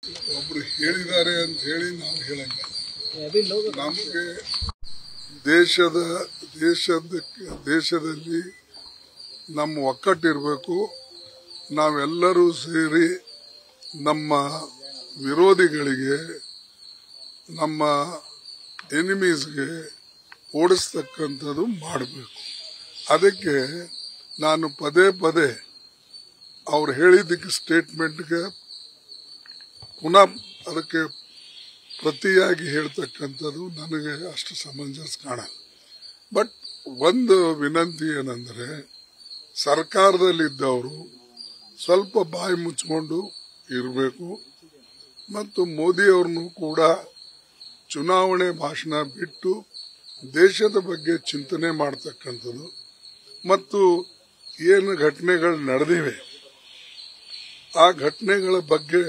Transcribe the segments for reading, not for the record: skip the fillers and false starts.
ಒಬ್ರು ಹೇಳಿದ್ದಾರೆ ಅಂತ ಹೇಳಿ ನಾವು ಹೇಳಂಗಿಲ್ಲ. ನಮಗೆ ದೇಶದಲ್ಲಿ ನಮ್ಮ ಒಕ್ಕಟ್ಟಿರಬೇಕು. ನಾವೆಲ್ಲರೂ ಸೇರಿ ನಮ್ಮ ವಿರೋಧಿಗಳಿಗೆ, ನಮ್ಮ ಎನಿಮೀಸ್ಗೆ ಓಡಿಸ್ತಕ್ಕಂಥದ್ದು ಮಾಡಬೇಕು. ಅದಕ್ಕೆ ನಾನು ಪದೇ ಪದೇ ಅವ್ರು ಹೇಳಿದ್ದಕ್ಕೆ ಸ್ಟೇಟ್ಮೆಂಟ್ಗೆ ಪುನಃ ಅದಕ್ಕೆ ಪ್ರತಿಯಾಗಿ ಹೇಳ್ತಕ್ಕಂಥದ್ದು ನನಗೆ ಅಷ್ಟು ಸಮಂಜಸ ಕಾಣಲ್ಲ. ಬಟ್ ಒಂದು ವಿನಂತಿ ಏನಂದ್ರೆ, ಸರ್ಕಾರದಲ್ಲಿದ್ದವರು ಸ್ವಲ್ಪ ಬಾಯಿ ಮುಚ್ಚಿಕೊಂಡು ಇರಬೇಕು ಮತ್ತು ಮೋದಿಯವ್ರನ್ನು ಕೂಡ ಚುನಾವಣೆ ಭಾಷಣ ಬಿಟ್ಟು ದೇಶದ ಬಗ್ಗೆ ಚಿಂತನೆ ಮಾಡತಕ್ಕಂಥದ್ದು ಮತ್ತು ಏನು ಘಟನೆಗಳು ನಡೆದಿವೆ ಆ ಘಟನೆಗಳ ಬಗ್ಗೆ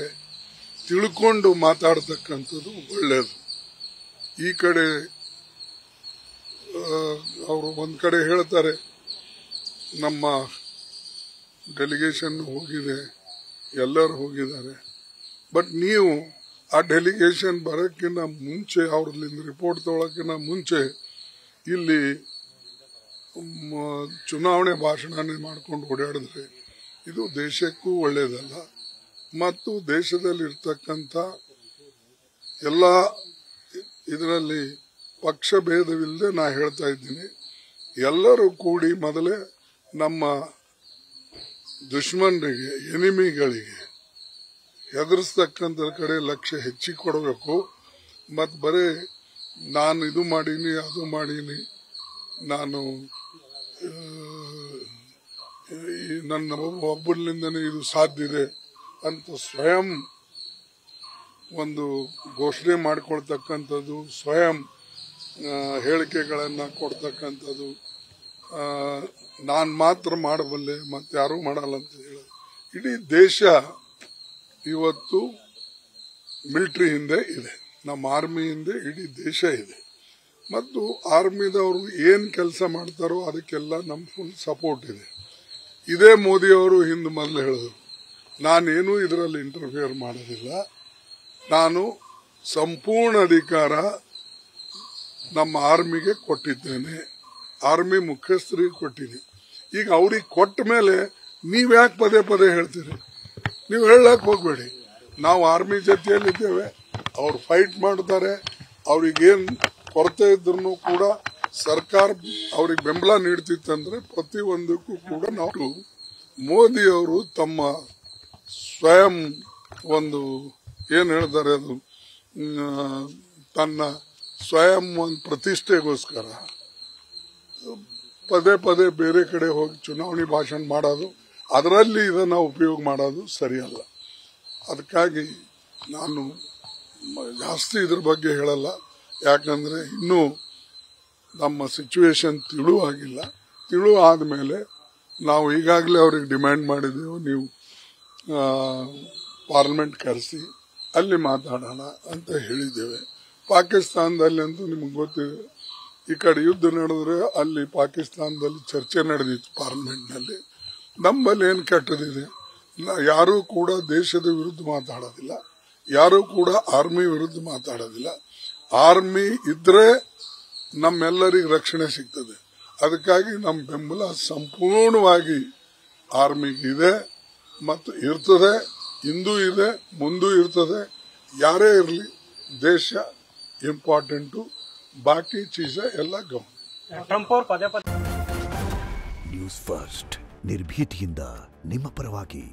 ತಿಳ್ಕೊಂಡು ಮಾತಾಡತಕ್ಕಂಥದ್ದು ಒಳ್ಳೆಯದು. ಈ ಕಡೆ ಅವರು ಒಂದ್ ಕಡೆ ಹೇಳ್ತಾರೆ ನಮ್ಮ ಡೆಲಿಗೇಷನ್ ಹೋಗಿದೆ, ಎಲ್ಲರೂ ಹೋಗಿದ್ದಾರೆ. ಬಟ್ ನೀವು ಆ ಡೆಲಿಗೇಷನ್ ಬರೋಕ್ಕಿಂತ ಮುಂಚೆ, ಅವ್ರಲ್ಲಿಂದ ರಿಪೋರ್ಟ್ ತಗೊಳಕ್ಕಿಂತ ಮುಂಚೆ ಇಲ್ಲಿ ಚುನಾವಣೆ ಭಾಷಣನೇ ಮಾಡ್ಕೊಂಡು ಓಡಾಡಿದ್ರೆ ಇದು ದೇಶಕ್ಕೂ ಒಳ್ಳೆಯದಲ್ಲ. ಮತ್ತು ದೇಶದಲ್ಲಿರ್ತಕ್ಕಂಥ ಎಲ್ಲ ಇದರಲ್ಲಿ ಪಕ್ಷ ಭೇದವಿಲ್ಲದೆ ನಾ ಹೇಳ್ತಾ ಇದ್ದೀನಿ, ಎಲ್ಲರೂ ಕೂಡಿ ಮೊದಲೇ ನಮ್ಮ ದುಶ್ಮನರಿಗೆ, ಎನಿಮಿಗಳಿಗೆ ಹೆದರ್ಸ್ತಕ್ಕಂಥ ಕಡೆ ಲಕ್ಷ್ಯ ಹೆಚ್ಚಿಗೆ ಕೊಡಬೇಕು. ಮತ್ತು ಬರೀ ನಾನು ಇದು ಮಾಡೀನಿ, ಅದು ಮಾಡೀನಿ, ನಾನು ನನ್ನ ಒಬ್ಬರಿಂದನೇ ಇದು ಸಾಧ್ಯ ಇದೆ ಅಂತ ಸ್ವಯಂ ಒಂದು ಘೋಷಣೆ ಮಾಡಿಕೊಳ್ತಕ್ಕಂಥದ್ದು, ಸ್ವಯಂ ಹೇಳಿಕೆಗಳನ್ನು ಕೊಡ್ತಕ್ಕಂಥದ್ದು, ನಾನು ಮಾತ್ರ ಮಾಡಬಲ್ಲೆ ಮತ್ತೆ ಯಾರೂ ಮಾಡಲ್ಲ ಅಂತ ಹೇಳೋದು. ಇಡೀ ದೇಶ ಇವತ್ತು ಮಿಲಿಟರಿ ಹಿಂದೆ ಇದೆ, ನಮ್ಮ ಆರ್ಮಿ ಹಿಂದೆ ಇಡೀ ದೇಶ ಇದೆ. ಮತ್ತು ಆರ್ಮಿದವರು ಏನ್ ಕೆಲಸ ಮಾಡ್ತಾರೋ ಅದಕ್ಕೆಲ್ಲ ನಮ್ಮ ಫುಲ್ ಸಪೋರ್ಟ್ ಇದೆ. ಇದೇ ಮೋದಿಯವರು ಹಿಂದೆ ಮೊದಲು ಹೇಳಿದ್ರು, ನಾನೇನು ಇದರಲ್ಲಿ ಇಂಟರ್ಫಿಯರ್ ಮಾಡೋದಿಲ್ಲ, ನಾನು ಸಂಪೂರ್ಣ ಅಧಿಕಾರ ನಮ್ಮ ಆರ್ಮಿಗೆ ಕೊಟ್ಟಿದ್ದೇನೆ, ಆರ್ಮಿ ಮುಖ್ಯಸ್ಥರಿಗೆ ಕೊಟ್ಟಿದ್ದೀನಿ. ಈಗ ಅವ್ರಿಗೆ ಕೊಟ್ಟ ಮೇಲೆ ನೀವ್ಯಾಕೆ ಪದೇ ಪದೇ ಹೇಳ್ತೀರಿ? ನೀವು ಹೇಳಕ್ ಹೋಗ್ಬೇಡಿ. ನಾವು ಆರ್ಮಿ ಜೊತೆಯಲ್ಲಿದ್ದೇವೆ, ಅವ್ರು ಫೈಟ್ ಮಾಡ್ತಾರೆ. ಅವ್ರಿಗೇನ್ ಕೊರತೆ ಇದ್ರು ಕೂಡ ಸರ್ಕಾರ ಅವ್ರಿಗೆ ಬೆಂಬಲ ನೀಡ್ತಿತ್ತಂದ್ರೆ ಪ್ರತಿಯೊಂದಕ್ಕೂ ಕೂಡ ನಾವು ಮೋದಿ ಅವರು ತಮ್ಮ ಸ್ವಯಂ ಒಂದು ಏನ್ ಹೇಳ್ತಾರೆ, ಅದು ತನ್ನ ಸ್ವಯಂ ಒಂದು ಪ್ರತಿಷ್ಠೆಗೋಸ್ಕರ ಪದೇ ಪದೇ ಬೇರೆ ಕಡೆ ಹೋಗಿ ಚುನಾವಣೆ ಭಾಷಣ ಮಾಡೋದು, ಅದರಲ್ಲಿ ಇದನ್ನ ಉಪಯೋಗ ಮಾಡೋದು ಸರಿಯಲ್ಲ. ಅದಕ್ಕಾಗಿ ನಾನು ಜಾಸ್ತಿ ಇದ್ರ ಬಗ್ಗೆ ಹೇಳಲ್ಲ. ಯಾಕಂದ್ರೆ ಇನ್ನೂ ನಮ್ಮ ಸಿಚುವೇಶನ್ ತಿಳಿವಾಗಿಲ್ಲ. ಆದ್ಮೇಲೆ ನಾವು ಈಗಾಗಲೇ ಅವ್ರಿಗೆ ಡಿಮ್ಯಾಂಡ್ ಮಾಡಿದೆವು, ನೀವು ಪಾರ್ಲಿಮೆಂಟ್ ಕರೆಸಿ ಅಲ್ಲಿ ಮಾತಾಡೋಣ ಅಂತ ಹೇಳಿದ್ದೇವೆ. ಪಾಕಿಸ್ತಾನದಲ್ಲಿ ಅಂತೂ ನಿಮ್ಗೆ ಗೊತ್ತಿದೆ, ಈ ಕಡೆ ಯುದ್ಧ ನಡೆದ್ರೆ ಅಲ್ಲಿ ಪಾಕಿಸ್ತಾನದಲ್ಲಿ ಚರ್ಚೆ ನಡೆದಿತ್ತು ಪಾರ್ಲಿಮೆಂಟ್ನಲ್ಲಿ. ನಮ್ಮಲ್ಲಿ ಏನು ಕೆಟ್ಟದಿದೆ? ಯಾರೂ ಕೂಡ ದೇಶದ ವಿರುದ್ಧ ಮಾತಾಡೋದಿಲ್ಲ, ಯಾರೂ ಕೂಡ ಆರ್ಮಿ ವಿರುದ್ಧ ಮಾತಾಡೋದಿಲ್ಲ. ಆರ್ಮಿ ಇದ್ರೆ ನಮ್ಮೆಲ್ಲರಿಗೆ ರಕ್ಷಣೆ ಸಿಗ್ತದೆ. ಅದಕ್ಕಾಗಿ ನಮ್ಮ ಬೆಂಬಲ ಸಂಪೂರ್ಣವಾಗಿ ಆರ್ಮಿಗೆ ಇದೆ ಮತ್ತು ಇರ್ತದೆ, ಇಂದೂ ಇದೆ, ಮುಂದೂ ಇರ್ತದೆ. ಯಾರೇ ಇರಲಿ ದೇಶ ಇಂಪಾರ್ಟೆಂಟು, ಬಾಕಿ ಚೀಜ ಎಲ್ಲ ಗಮನ. ನ್ಯೂಸ್ ಫಸ್ಟ್ ನಿರ್ಭೀತಿಯಿಂದ ನಿಮ್ಮ ಪರವಾಗಿ.